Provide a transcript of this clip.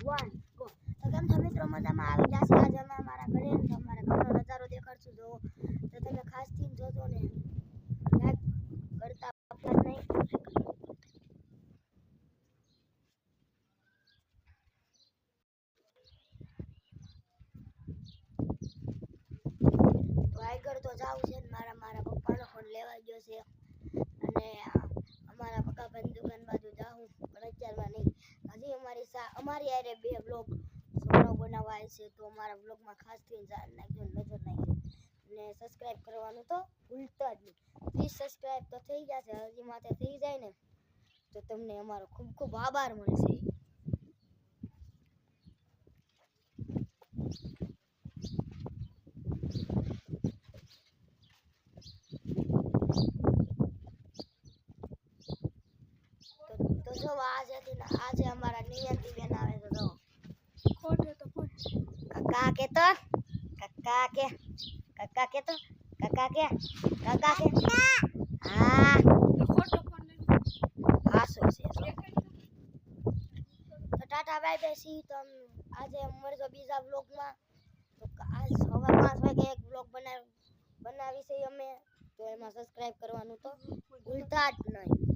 1 go. તો કેમ છો મિત્રો, મજામાં? આવી ગયા છે આજે અમે અમારા ઘરે. તો અમારા ઘરનો નજારો દેખાડશું જો. તો તમે ખાસ થી જોજો ને લાઈક કરતા ભૂલતા નહીં. તો આગળ તો જાવ છે ને મારા પપ્પાનો ફોન લેવા ગયો છે અને અમારા પપ્પાની દુકાન બાજુ જાઉં પણ અત્યારમાં નહીં. હજી અમારી આરે 2 બ્લોગ છોકરાઓ બનાવવા આવે છે. તો અમારા બ્લોગમાં ખાસ થઈને નજર નાખજો અને સબસ્ક્રાઇબ કરવાનું તો ભૂલતા જ નહીં. 30 સબસ્ક્રાઇબ તો થઈ ગયા છે, હજી માથે થઈ જાય ને તો તમને અમારો ખૂબ ખૂબ આભાર મળશે. તો જો આજે અમારા નિયતિ બેન આવે તો જો ખોટે તો ખોટ કાકા કે તો કાકા કે કાકા કે તો કાકા કે કાકા કે હા ખોટો ફોન લઈ હાસો છે. તો ટાટા બાય બાય સી. તો આજે મળજો બીજા વ્લોગમાં. તો આજ સવા 5 વાગે એક વ્લોગ બનાવી છે અમે. તો એમાં સબસ્ક્રાઇબ કરવાનું તો ભૂલતા જ નહીં.